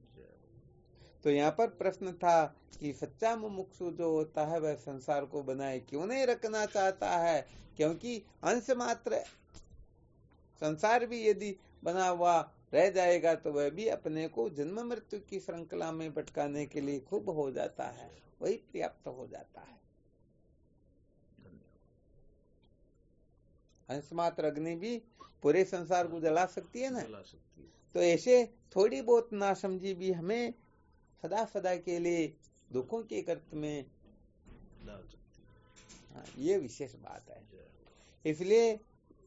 तो यहाँ पर प्रश्न था कि सच्चा मुमुक्षु जो होता है वह संसार को बनाए क्यों नहीं रखना चाहता है? क्योंकि अंश मात्र संसार भी यदि बना हुआ रह जाएगा तो वह भी अपने को जन्म मृत्यु की श्रृंखला में भटकाने के लिए खूब हो जाता है, वही पर्याप्त हो जाता है। अंश मात्र अग्नि भी पूरे संसार को जला सकती है ना। तो ऐसे थोड़ी बहुत नासमझी भी हमें सदा सदा के लिए दुखों के गर्त में ये विशेष बात है। इसलिए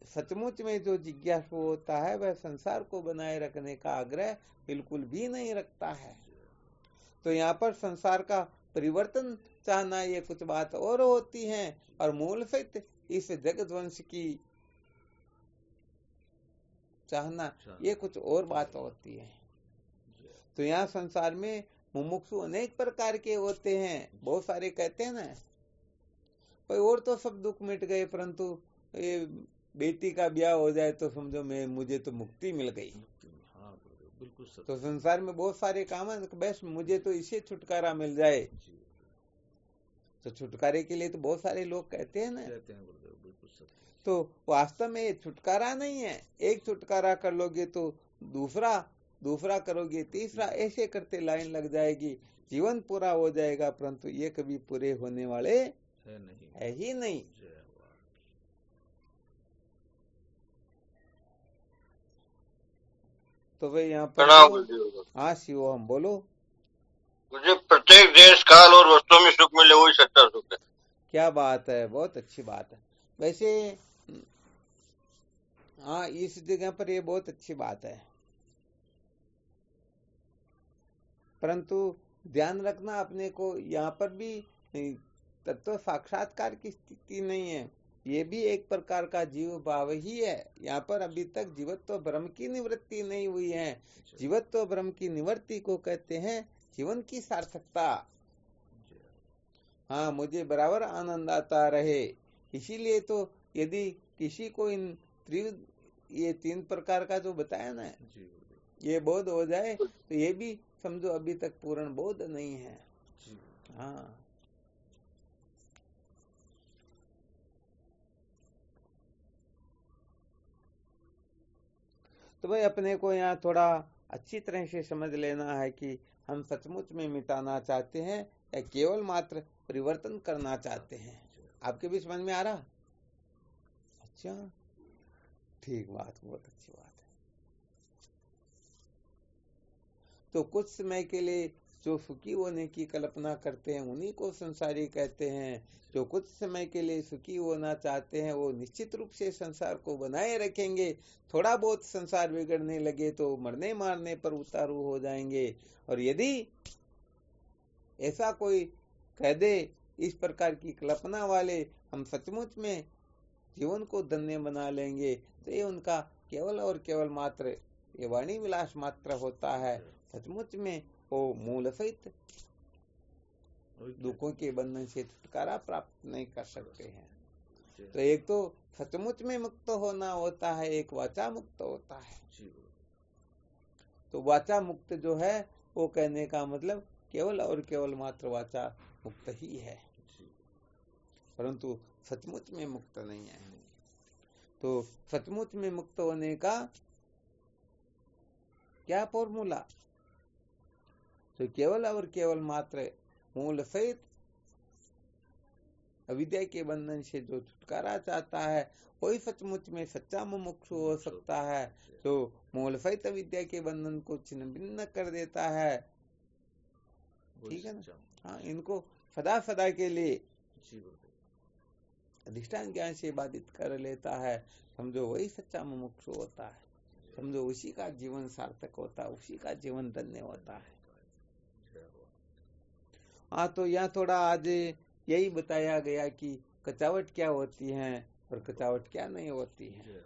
सचमुच में जो जिज्ञासु होता है वह संसार को बनाए रखने का आग्रह बिल्कुल भी नहीं रखता है। तो यहाँ पर संसार का परिवर्तन चाहना ये कुछ बात और होती है, और मूल सहित इस जगद्वंश की चाहना ये कुछ और बात होती है। तो यहाँ संसार में मुमुक्षु अनेक प्रकार के होते हैं। बहुत सारे कहते हैं ना भाई और तो सब दुख मिट गए, परंतु ये बेटी का ब्याह हो जाए तो समझो मुझे तो मुक्ति मिल गई। हाँ बिल्कुल सत्य। तो संसार में बहुत सारे काम है, बस मुझे तो इससे छुटकारा मिल जाए। तो छुटकारे के लिए तो बहुत सारे लोग कहते हैं ना, बिल्कुल सत्य। तो वास्तव में ये छुटकारा नहीं है। एक छुटकारा कर लोगे तो दूसरा करोगे, तीसरा, ऐसे करते लाइन लग जाएगी, जीवन पूरा हो जाएगा, परंतु ये कभी पूरे होने वाले है ही नहीं। तो वे यहाँ पर हाँ शिव हम बोलो। मुझे प्रत्येक देश काल और वस्तु में सुख मिले वही सच्चा सुख है। क्या बात है, बहुत अच्छी बात है। वैसे हाँ इस जगह पर ये बहुत अच्छी बात है, परंतु ध्यान रखना अपने को यहाँ पर भी तत्व साक्षात्कार की स्थिति नहीं है, ये भी एक प्रकार का जीव भाव ही है। यहाँ पर अभी तक जीवत्व भ्रम की निवृत्ति नहीं हुई है। जीवत्व भ्रम की निवृत्ति को कहते हैं जीवन की सार्थकता। हाँ मुझे बराबर आनंद आता रहे, इसीलिए तो यदि किसी को ये 3 प्रकार का जो बताया ना ये बोध हो जाए तो ये भी समझो अभी तक पूर्ण बोध नहीं है। हाँ तो भाई अपने को यहाँ थोड़ा अच्छी तरह से समझ लेना है कि हम सचमुच में मिटाना चाहते हैं या केवल मात्र परिवर्तन करना चाहते हैं। आपके भी समझ में आ रहा? अच्छा ठीक बात, बहुत अच्छी बात है। तो कुछ समय के लिए जो सुखी होने की कल्पना करते हैं उन्हीं को संसारी कहते हैं। जो कुछ समय के लिए सुखी होना चाहते हैं वो निश्चित रूप से संसार को बनाए रखेंगे। थोड़ा बहुत संसार बिगड़ने लगे तो मरने मारने पर उतारू हो जाएंगे। और यदि ऐसा कोई कह दे इस प्रकार की कल्पना वाले हम सचमुच में जीवन को धन्य बना लेंगे, तो ये उनका केवल और केवल मात्र ये वाणी विलास मात्र होता है। सचमुच में वो मूल सहित दुखों के बंधन से छुटकारा प्राप्त नहीं कर सकते हैं। तो एक तो सचमुच में मुक्त होना होता है, एक वाचा मुक्त होता है। तो वाचा मुक्त जो है वो कहने का मतलब केवल और केवल मात्र वाचा मुक्त ही है, परंतु सचमुच में मुक्त नहीं है। तो सचमुच में मुक्त होने का क्या फॉर्मूला? तो केवल और केवल मात्र मूल सहित अविद्या के बंधन से जो छुटकारा चाहता है वही सचमुच में सच्चा मुमुक्षु हो सकता है। जो मूल सहित अविद्या के बंधन को छिन्न भिन्न कर देता है ठीक है ना। हाँ, इनको सदा सदा के लिए जी गुरुदेव। अधिष्ठान ज्ञान से बाधित कर लेता है, समझो वही सच्चा मुमुक्षु होता है, समझो उसी का जीवन सार्थक होता है, उसी का जीवन धन्य होता है। हाँ, तो यहाँ थोड़ा आज यही बताया गया कि कचावट क्या होती है और कचावट क्या नहीं होती है।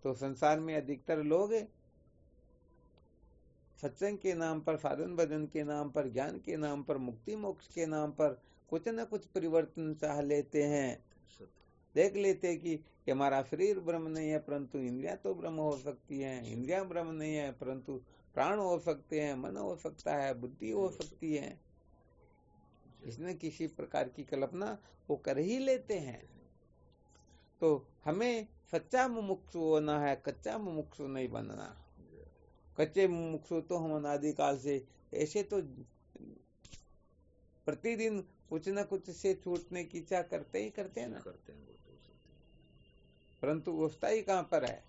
तो संसार में अधिकतर लोग सत्संग के नाम पर, साधन भजन के नाम पर, ज्ञान के नाम पर, मुक्ति मोक्ष के नाम पर कुछ न कुछ परिवर्तन चाह लेते हैं। देख लेते कि हमारा शरीर ब्रह्म नहीं है परंतु इंद्रियां तो ब्रह्म हो सकती हैं, इंद्रियां ब्रह्म नहीं है परंतु प्राण हो सकते हैं, मन हो सकता है, बुद्धि हो सकती है। इसने किसी प्रकार की कल्पना वो कर ही लेते हैं। तो हमें सच्चा मुमुक्षु होना है, कच्चा मुमुक्षु नहीं बनना। कच्चे मुमुक्षु तो हम अनादिकाल से ऐसे तो प्रतिदिन कुछ न कुछ से छूटने की इच्छा करते ही करते हैं ना, परंतु वो स्थायी कहाँ पर है।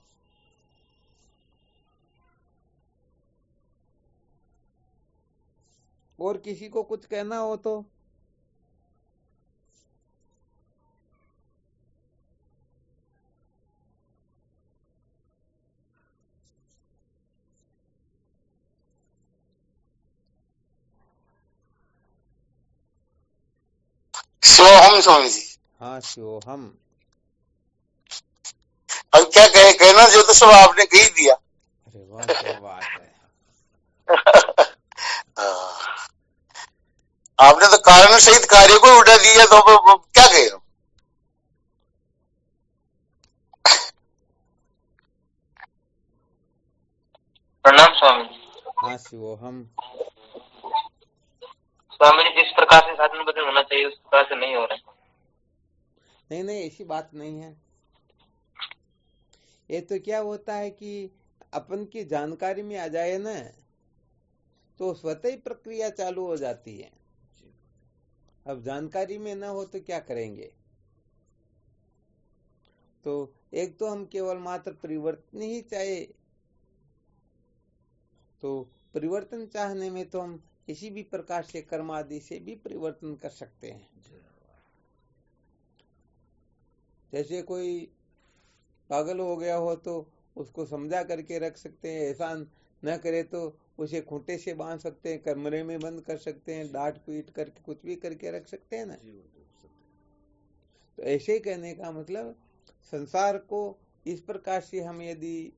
और किसी को कुछ कहना हो तो शिवोहम स्वामी जी। हाँ, शिवोहम। अब क्या कहे, कहना जो तो सब आपने कह ही दिया। अरे वाह, क्या बात है। आपने तो कारण सहित कार्य को उठा दिया, तो क्या कहे। प्रणाम स्वामी जी। हाँ, शिवोहम। स्वामी जी, जिस प्रकार से साधन भजन होना चाहिए उस प्रकार से नहीं हो रहा है। नहीं नहीं, ऐसी बात नहीं है। ये तो क्या होता है कि अपन की जानकारी में आ जाए ना तो स्वतः ही प्रक्रिया चालू हो जाती है। अब जानकारी में ना हो तो क्या करेंगे। तो एक तो हम केवल मात्र परिवर्तन ही चाहे, तो परिवर्तन चाहने में तो हम किसी भी प्रकार से कर्म आदि से भी परिवर्तन कर सकते हैं। जैसे कोई पागल हो गया हो तो उसको समझा करके रख सकते हैं, ऐसा न करे तो उसे खूंटे से बांध सकते हैं, कमरे में बंद कर सकते हैं, डांट पीट करके कुछ भी करके रख सकते हैं ना। तो ऐसे कहने का मतलब संसार को इस प्रकार से हम यदि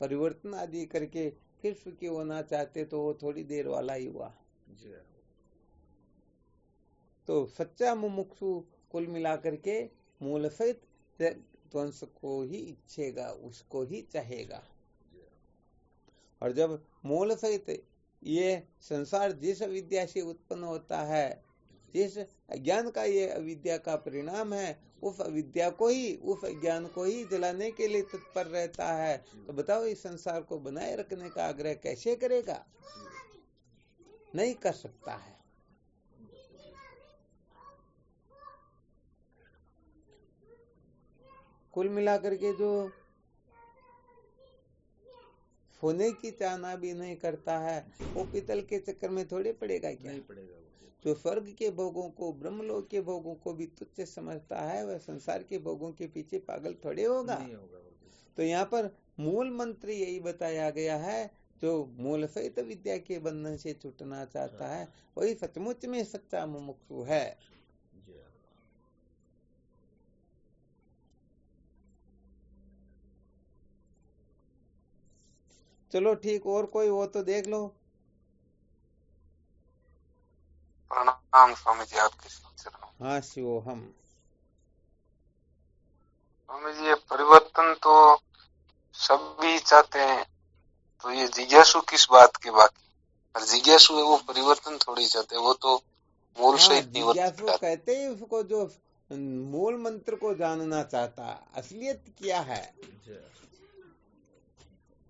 परिवर्तन आदि करके फिर सुखी होना चाहते तो वो थोड़ी देर वाला ही हुआ। तो सच्चा मुमुक्षु कुल मिलाकर के मूल सहित ध्वंस को ही इच्छेगा, उसको ही चाहेगा। और जब मूल सहित ये संसार जिस अविद्या से उत्पन्न होता है, जिस अज्ञान का ये अविद्या का परिणाम है, उस अविद्या को ही, उस अज्ञान को ही जलाने के लिए तत्पर रहता है। तो बताओ इस संसार को बनाए रखने का आग्रह कैसे करेगा? नहीं कर सकता है। कुल मिलाकर के जो सोने की चाहना भी नहीं करता है वो पीतल के चक्कर में थोड़े पड़ेगा क्या? नहीं पड़ेगा। जो स्वर्ग के भोगों को, ब्रह्मलोक के भोगों को भी तुच्छ समझता है वह संसार के भोगों के पीछे पागल थोड़े होगा। नहीं होगा। तो यहाँ पर मूल मंत्र यही बताया गया है, जो मूल सहित विद्या के बंधन से छूटना चाहता है वही सचमुच में सच्चा मुमुक्षु है। चलो ठीक, और कोई हो तो देख लो। प्रणाम स्वामी जी, आपके चरणों। हाँ, शिवोहम। स्वामी जी, ये परिवर्तन तो सब भी चाहते हैं, तो ये जिज्ञासु किस बात के बाकी? और जिज्ञासु है वो परिवर्तन थोड़ी चाहते, वो तो मूल से जिज्ञासु कहते हैं उसको जो मूल मंत्र को जानना चाहता। असलियत क्या है?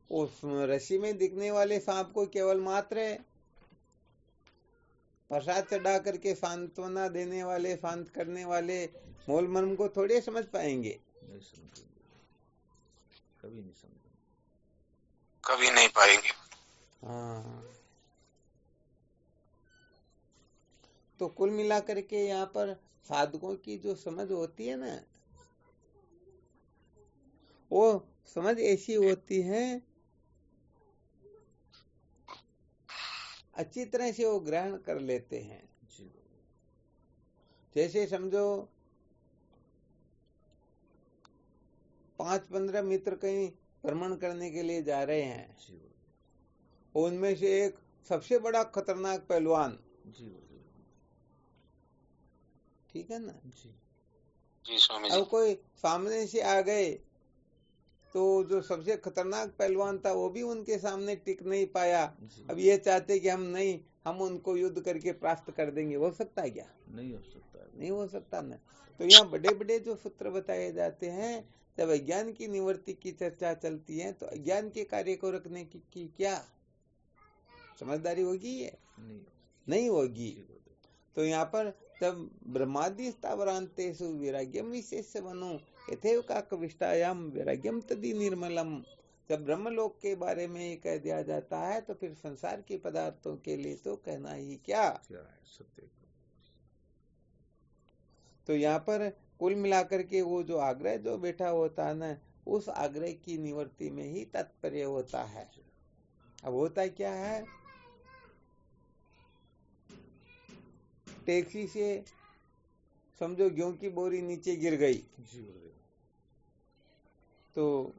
उस रस्सी में दिखने वाले सांप को केवल मात्र प्रसाद चढ़ा करके सांत्वना देने वाले, शांत करने वाले मूल मर्म को थोड़े समझ पाएंगे। कभी नहीं पाएंगे। हाँ, तो कुल मिलाकर के यहाँ पर साधकों की जो समझ होती है ना, वो समझ ऐसी होती है, अच्छी तरह से वो ग्रहण कर लेते हैं। जैसे समझो 5-15 मित्र कहीं भ्रमण करने के लिए जा रहे हैं, उनमें से एक सबसे बड़ा खतरनाक पहलवान, ठीक है ना, जी स्वामी जी। अब कोई सामने से आ गए तो जो सबसे खतरनाक पहलवान था वो भी उनके सामने टिक नहीं पाया। अब ये चाहते कि हम उनको युद्ध करके परास्त कर देंगे, हो सकता है क्या? नहीं हो सकता, नहीं हो सकता ना। तो यहाँ बड़े बड़े जो सूत्र बताए जाते हैं, जब अज्ञान की निवृत्ति की चर्चा चलती है तो अज्ञान के कार्य को रखने की क्या समझदारी होगी? ये नहीं होगी। तो यहाँ पर तब ब्रह्मादि स्थावरांतेषु वैराग्यम विशेष बनो यथैव काकविष्टायाम वैराग्यम तदि निर्मलम। जब ब्रह्मलोक के बारे में ये कह दिया जाता है तो फिर संसार के पदार्थों के लिए तो कहना ही क्या है सत्य। तो यहाँ पर कुल मिलाकर के वो जो आग्रह जो बैठा होता है ना, उस आग्रह की निवृत्ति में ही तात्पर्य होता है। अब होता क्या है, टैक्सी से समझो गेहूं की बोरी नीचे गिर गई, तो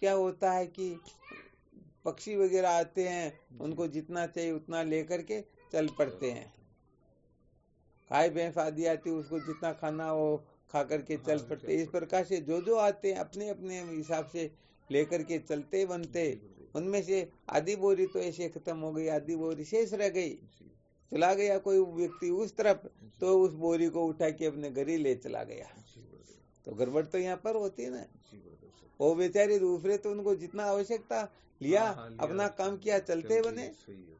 क्या होता है कि पक्षी वगैरह आते हैं, उनको जितना चाहिए उतना लेकर के चल पड़ते हैं। गाय भैंस आदि आती है, उसको जितना खाना वो खा करके चल पड़ते। इस प्रकार से जो आते हैं अपने अपने हिसाब से लेकर के चलते बनते। उनमें से आधी बोरी तो ऐसे खत्म हो गई, आधी बोरी शेष रह गई। चला गया कोई व्यक्ति उस तरफ, तो उस बोरी को उठा के अपने घर ही ले चला गया। तो गड़बड़ तो यहाँ पर होती है ना। वो बेचारे दूसरे तो उनको जितना आवश्यकता लिया, अपना काम किया, चलते बने,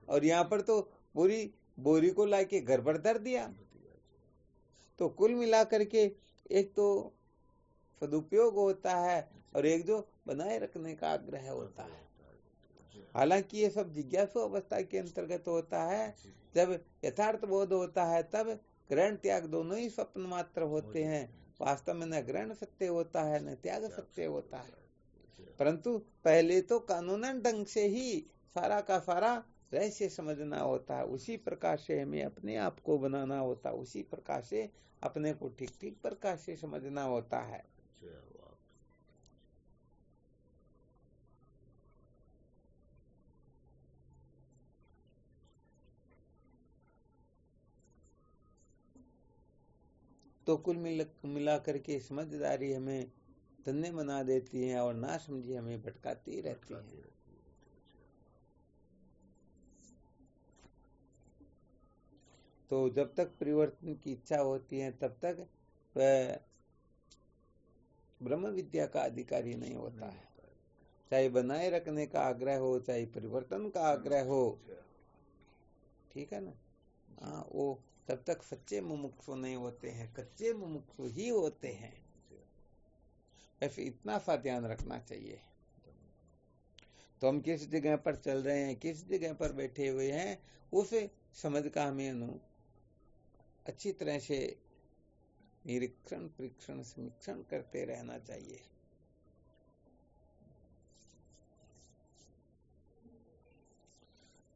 और यहाँ पर तो पूरी बोरी को लाके घर पर धर दिया। तो कुल मिलाकर के एक तो सदुपयोग होता है और एक जो बनाए रखने का आग्रह होता है। हालांकि ये सब जिज्ञासु अवस्था के अंतर्गत होता है। जब यथार्थ बोध होता है तब ग्रहण त्याग दोनों ही स्वप्न मात्र होते हैं। वास्तव में न ग्रहण सत्य होता है न त्याग सत्य होता है। परंतु पहले तो कानूनन ढंग से ही सारा का सारा रहस्य समझना होता है। उसी प्रकार से हमें अपने आप को बनाना होता है, उसी प्रकार से अपने को ठीक ठीक प्रकार से समझना होता है। तो कुल मिला करके समझदारी हमें धन्य बना देती है और ना समझी हमें भटकाती रहती है। तो जब तक परिवर्तन की इच्छा होती है तब तक ब्रह्म विद्या का अधिकारी नहीं होता है। चाहे बनाए रखने का आग्रह हो, चाहे परिवर्तन का आग्रह हो, ठीक है ना। हाँ, वो तब तक सच्चे मुमुक्षु नहीं होते हैं, कच्चे मुमुक्षु ही होते हैं। ऐसे इतना सा ध्यान रखना चाहिए। तो हम किस जगह पर चल रहे हैं, किस जगह पर बैठे हुए हैं, उस समझ का हमें अच्छी तरह से निरीक्षण परीक्षण समीक्षण करते रहना चाहिए।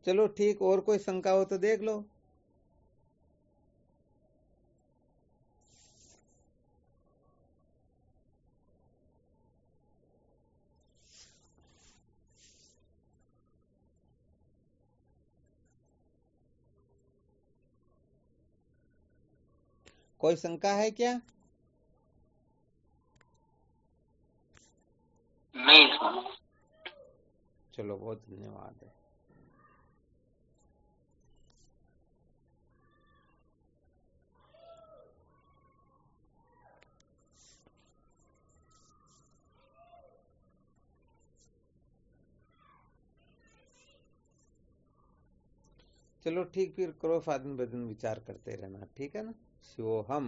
चलो ठीक, और कोई शंका हो तो देख लो। कोई शंका है क्या? नहीं। चलो, बहुत धन्यवाद है। चलो ठीक, फिर करो साधन भजन विचार करते रहना, ठीक है ना। शिवोहम।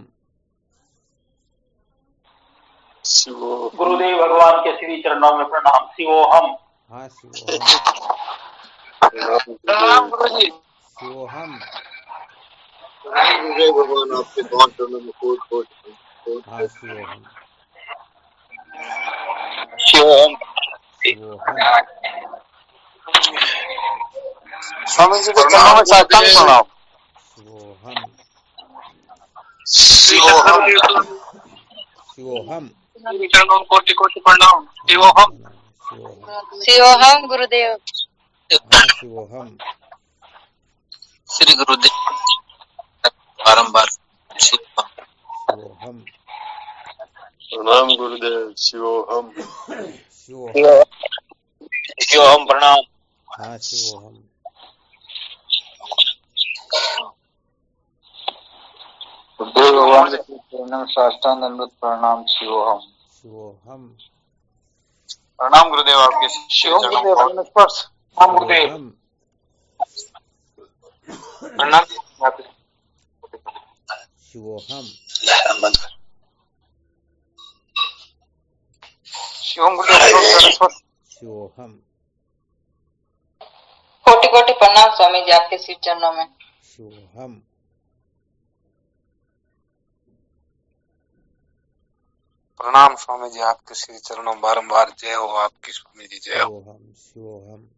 गुरुदेव भगवान के श्री चरणों में प्रणाम। शिवोहम। हाँ, शिवोहम। प्रणाम गुरुजी। शिवोहम। जय भगवान आपके पांच चरणों में कोट कोट हाँ शिवोहम शिवोहम शिवोहम स्वामी जी के चरणों में साष्टांग प्रणाम। शिवोहम शिवोहम शिवोहम चरणों कोटि कोटि प्रणाम। शिवोहम शिवोहम शिवोहम गुरुदेव। हाँ शिवोहम श्री गुरुदेव बारंबार शिवोहम प्रणाम गुरुदेव शिवोहम शिवोहम शिवोहम प्रणाम। हाँ शिवोहम गुरुदेव भगवान के चरणों में साष्टांग दंडवत प्रणाम। शिवोहम शिवोहम प्रणाम गुरुदेव आपके शिवोहम गुरुदेव स्पर्श। शिवोहम प्रणाम। शिवोहम शिवोहम गुरुदेव स्पर्श। शिवोहम कोटि कोटि प्रणाम स्वामी जी आपके श्री चरणों में। शिवोहम प्रणाम स्वामी जी आपके श्री चरणों में बारंबार जय हो आपकी स्वामी जी जय हो। शिवोहम शिवोहम